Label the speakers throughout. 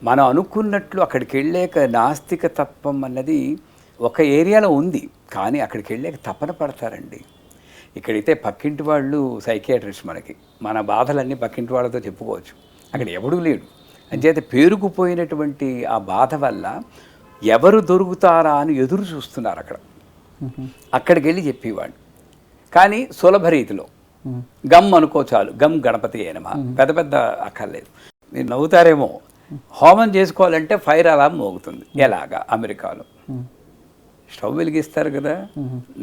Speaker 1: మనం అనుకున్నట్లు అక్కడికి వెళ్ళాక నాస్తిక తత్వం అన్నది ఒక ఏరియాలో ఉంది, కానీ అక్కడికి వెళ్ళాక తపన పడతారండి. ఇక్కడైతే పక్కింటి వాళ్ళు సైకియాట్రిస్ట్, మనకి మన బాధలన్నీ పక్కింటి వాళ్ళతో చెప్పుకోవచ్చు. అక్కడ ఎవడూ లేడు. అంచేత పేరుకుపోయినటువంటి ఆ బాధ వల్ల ఎవరు దొరుకుతారా అని ఎదురు చూస్తున్నారు అక్కడ. అక్కడికి వెళ్ళి చెప్పేవాడు, కానీ సులభ రీతిలో. గమ్ అనుకో చాలు, గమ్ గణపతి అయినమా, పెద్ద పెద్ద అక్కర్లేదు. మీరు నవ్వుతారేమో, హోమం చేసుకోవాలంటే ఫైర్ అలారం మోగుతుంది. ఎలాగా? అమెరికాలో స్టవ్ వెలిగిస్తారు కదా,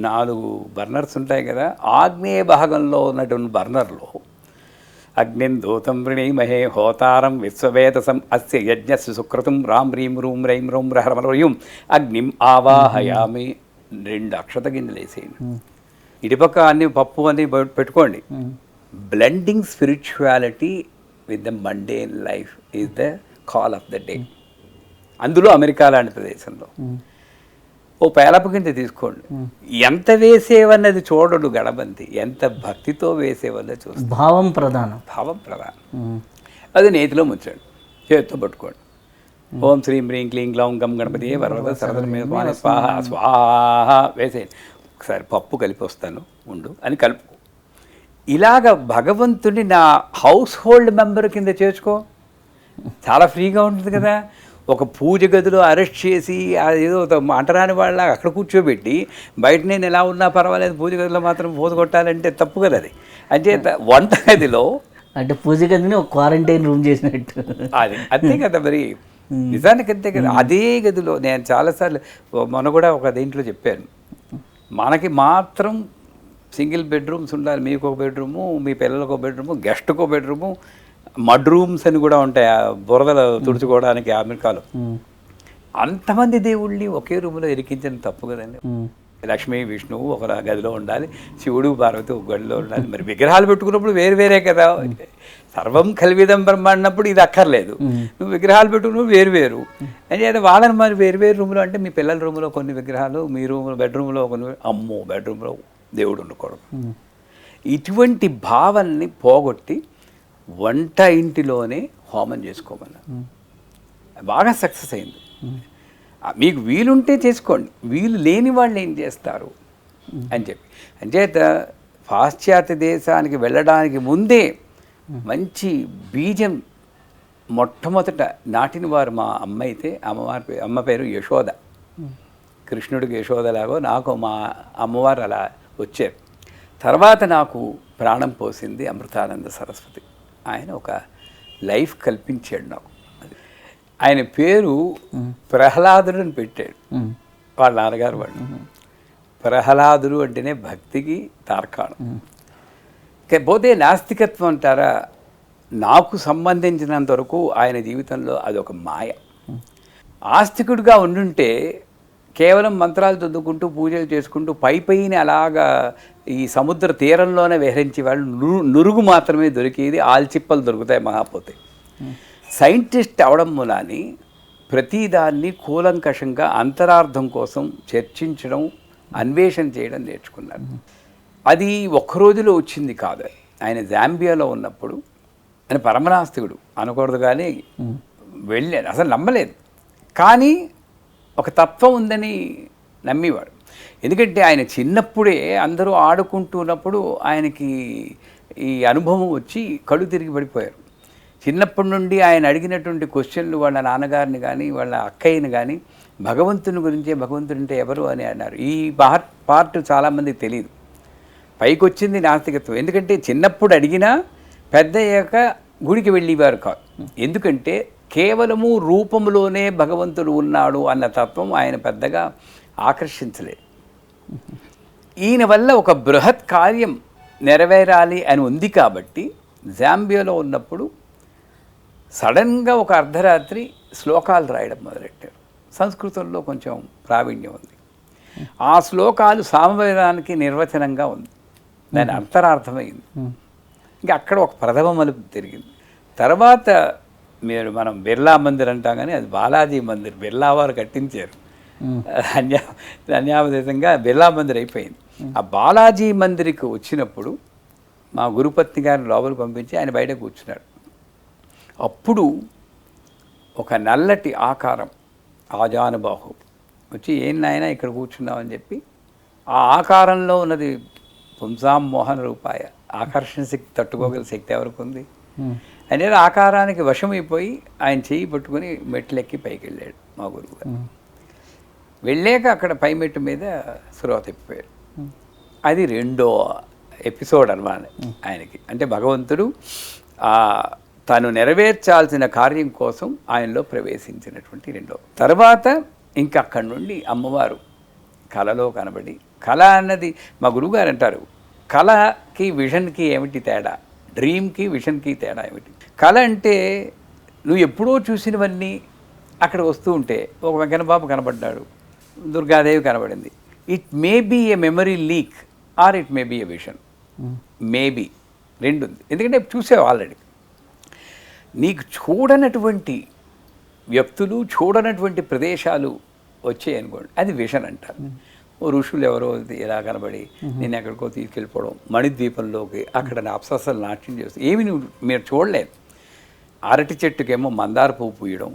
Speaker 1: 4 బర్నర్స్ ఉంటాయి కదా, ఆగ్నేయ భాగంలో ఉన్నటువంటి బర్నర్లో అగ్నిం దూతం వృణీమహే హోతారం విశ్వవేదసం అస్య యజ్ఞస్య సుకృతం రాం హ్రీం రూం రైం రౌం రహరమరయం అగ్నిం ఆవాహయామి. 2 అక్షత గింజలు వేసేయండి, ఇటుపక్క అన్ని పప్పు అన్ని పెట్టుకోండి. Blending spirituality with the mundane life is the call of the day. అందులో అమెరికా లాంటి ప్రదేశంలో ఓ పేలపు కింద తీసుకోండి, ఎంత వేసేవన్నది చూడడు గణపతి, ఎంత భక్తితో వేసేవన్నది చూస్తాడు.
Speaker 2: భావం ప్రధానం.
Speaker 1: అది నేతిలో ముంచండి, చేతితో పట్టుకోండి. ఓం శ్రీం హ్రీం క్లీం గ్లౌం గం గణపతి వరద సరద మీద స్వాహ స్వాహ వేసేయండి. ఒకసారి పప్పు కలిపి వస్తాను ఉండు అని కలుపుకో. ఇలాగ భగవంతుడిని నా హౌస్ హోల్డ్ మెంబర్ కింద చేర్చుకో, చాలా ఫ్రీగా ఉంటుంది కదా. ఒక పూజ గదిలో అరెస్ట్ చేసి ఏదో అంటరాని వాళ్ళ అక్కడ కూర్చోబెట్టి బయట నేను ఎలా ఉన్నా పర్వాలేదు, పూజ గదిలో మాత్రం పూజ కొట్టాలంటే తప్పు కదా అది. అంచేత వంట గదిలో
Speaker 2: అంటే పూజ గదిని ఒక క్వారంటైన్ రూమ్ చేసినట్టు
Speaker 1: అది అంతే కదా మరి, నిజానికి అంతే కదా. అదే గదిలో నేను చాలాసార్లు మొన్న కూడా ఒక దీంట్లో చెప్పాను, మనకి మాత్రం సింగిల్ బెడ్రూమ్స్ ఉండాలి. మీకు ఒక బెడ్రూము, మీ పిల్లలకు ఒక బెడ్రూము, గెస్ట్కి ఒక బెడ్రూము, మడ్ రూమ్స్ అని కూడా ఉంటాయి బురదలు తుడుచుకోవడానికి అమెరికాలో. అంతమంది దేవుళ్ళని ఒకే రూమ్లో ఇరికించడం తప్పు కదండి. లక్ష్మీ విష్ణువు ఒక గదిలో ఉండాలి, శివుడు పార్వతి ఒక గదిలో ఉండాలి. మరి విగ్రహాలు పెట్టుకున్నప్పుడు వేరు వేరే కదా, సర్వం కలివిదం బ్రహ్మ అన్నప్పుడు ఇది అక్కర్లేదు. నువ్వు విగ్రహాలు పెట్టుకున్నప్పుడు వేరు వేరు అని అయితే వాళ్ళని మరి వేరు వేరు రూమ్లో అంటే మీ పిల్లల రూమ్లో కొన్ని విగ్రహాలు, మీ రూమ్లో బెడ్రూమ్లో కొన్ని, అమ్మో బెడ్రూమ్లో దేవుడు ఉండకూడదు. ఇటువంటి భావాన్ని పోగొట్టి వంట ఇంటిలోనే హోమం చేసుకోమన్నారు. బాగా సక్సెస్ అయింది. మీకు వీలుంటే చేసుకోండి, వీలు లేని వాళ్ళు ఏం చేస్తారు అని చెప్పి. అంచేత పాశ్చాత్య దేశానికి వెళ్ళడానికి ముందే మంచి బీజం మొట్టమొదట నాటిన వారు మా అమ్మ అయితే, అమ్మ పేరు యశోద. కృష్ణుడికి యశోదలాగో నాకు మా అమ్మవారు అలా వచ్చారు. తర్వాత నాకు ప్రాణం పోసింది అమృతానంద సరస్వతి. ఆయన ఒక లైఫ్ కల్పించాడు నాకు. ఆయన పేరు ప్రహ్లాదుడు అని పెట్టాడు వాళ్ళ నాన్నగారు వాళ్ళు. ప్రహ్లాదుడు అంటేనే భక్తికి తార్కాణం. పోతే నాస్తికత్వం అంటారా, నాకు సంబంధించినంత వరకు ఆయన జీవితంలో అదొక మాయ. ఆస్తికుడిగా ఉండుంటే కేవలం మంత్రాలు చదువుకుంటూ పూజలు చేసుకుంటూ పైన అలాగా ఈ సముద్ర తీరంలోనే విహరించి వాళ్ళు నురుగు మాత్రమే దొరికేది, ఆల్చిప్పలు దొరుకుతాయి మహాపోతే. సైంటిస్ట్ అవడం మూలాని ప్రతిదాన్ని కూలంకషంగా అంతరార్థం కోసం చర్చించడం, అన్వేషణ చేయడం నేర్చుకున్నారు. అది ఒక్క రోజులో వచ్చింది కాదు. ఆయన జాంబియాలో ఉన్నప్పుడు ఆయన పరమనాస్తికుడు అనకూడదు, కానీ వెళ్ళాడు. అసలు నమ్మలేదు, కానీ ఒక తత్వం ఉందని నమ్మేవాడు. ఎందుకంటే ఆయన చిన్నప్పుడే అందరూ ఆడుకుంటున్నప్పుడు ఆయనకి ఈ అనుభవం వచ్చి కళ్ళు తిరిగి పడిపోయారు. చిన్నప్పటి నుండి ఆయన అడిగినటువంటి క్వశ్చన్లు వాళ్ళ నాన్నగారిని కానీ వాళ్ళ అక్కయ్యని కానీ భగవంతుని గురించే, భగవంతుడు అంటే ఎవరు అని అన్నారు. ఈ పార్ట్ చాలామందికి తెలియదు. పైకి వచ్చింది నాస్తికత్వం. ఎందుకంటే చిన్నప్పుడు అడిగినా పెద్ద అయ్యాక గుడికి వెళ్ళేవారు కాదు. ఎందుకంటే కేవలము రూపంలోనే భగవంతుడు ఉన్నాడు అన్న తత్వం ఆయన పెద్దగా ఆకర్షించలేదు. ఈయన వల్ల ఒక బృహత్ కార్యం నెరవేరాలి అని ఉంది కాబట్టి జాంబియాలో ఉన్నప్పుడు సడన్గా ఒక అర్ధరాత్రి శ్లోకాలు రాయడం మొదలెట్టారు. సంస్కృతంలో కొంచెం ప్రావీణ్యం ఉంది. ఆ శ్లోకాలు సామవేదానికి నిర్వచనంగా ఉంది, దాని అంతరార్థమైంది. ఇంకా అక్కడ ఒక ప్రథమ మలుపు తిరిగింది. తర్వాత మనం బిర్లా మందిర్ అంటాం, కానీ అది బాలాజీ మందిర్, బిర్లా వారు కట్టించారు. అన్యావదేశంగా బిర్లా మందిర్ అయిపోయింది. ఆ బాలాజీ మందిర్కి వచ్చినప్పుడు మా గురుపత్ని గారిని లోపలికి పంపించి ఆయన బయట కూర్చున్నాడు. అప్పుడు ఒక నల్లటి ఆకారం ఆజానుబాహు వచ్చి ఏం నాయనా ఇక్కడ కూర్చున్నామని చెప్పి ఆ ఆకారంలో ఉన్నది పుంసాం మోహన రూపాయ ఆకర్షణ శక్తి తట్టుకోగల శక్తి ఎవరికి ఉంది అనేది ఆకారానికి వశమైపోయి ఆయన చేయి పట్టుకొని మెట్లెక్కి పైకి వెళ్ళాడు మా గురువు గారు. వెళ్ళాక అక్కడ పై మెట్టు మీద సురవ తిప్పిపోయారు. అది రెండో ఎపిసోడ్ అన్నమాట ఆయనకి. అంటే భగవంతుడు తను నెరవేర్చాల్సిన కార్యం కోసం ఆయనలో ప్రవేశించినటువంటి రెండో. తర్వాత ఇంకా అక్కడి నుండి అమ్మవారు కళలో కనబడి, కళ అన్నది మా గురువుగారు అంటారు, కళకి విజన్కి ఏమిటి తేడా, డ్రీమ్కి విజన్కి తేడా ఏమిటి? కళ అంటే నువ్వు ఎప్పుడో చూసినవన్నీ అక్కడ వస్తూ ఉంటే, ఒక వెంకన్నబాబు కనబడ్డాడు, దుర్గాదేవి కనబడింది. It may be a memory leak or it may be a vision. Maybe రెండు ఉంది. ఎందుకంటే చూసావు ఆల్రెడీ. నీకు చూడనటువంటి వ్యక్తులు, చూడనటువంటి ప్రదేశాలు వచ్చాయి అనుకోండి, అది విషన్ అంటారు. ఓ ఋషులు ఎవరో ఇలా కనబడి నేను ఎక్కడికో తీసుకెళ్ళిపోవడం, మణిద్వీపంలోకి అక్కడ అప్సరసలు నాట్యం చేస్తూ ఏమి మీరు చూడలేదు. అరటి చెట్టుకేమో మందార పువ్వు పూయడం,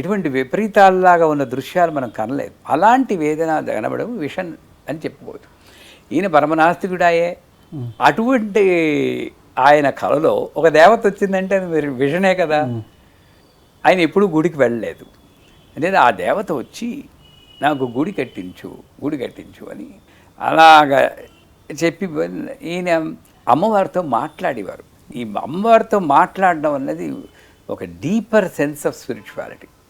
Speaker 1: ఇటువంటి విపరీతాల్లాగా ఉన్న దృశ్యాలు మనం కనలేదు. అలాంటి వేదన కనబడం విషన్ అని చెప్పుకోవచ్చు. ఈయన పరమనాస్తికుడాయే. అటువంటి ఆయన కళలో ఒక దేవత వచ్చిందంటే అది విషనే కదా. ఆయన ఎప్పుడూ గుడికి వెళ్ళలేదు. అనేది ఆ దేవత వచ్చి నాకు గుడి కట్టించు అని అలాగా చెప్పి ఈయన అమ్మవారితో మాట్లాడేవారు. ఈ అమ్మవారితో మాట్లాడడం అన్నది ఒక డీపర్ సెన్స్ ఆఫ్ స్పిరిచువాలిటీ.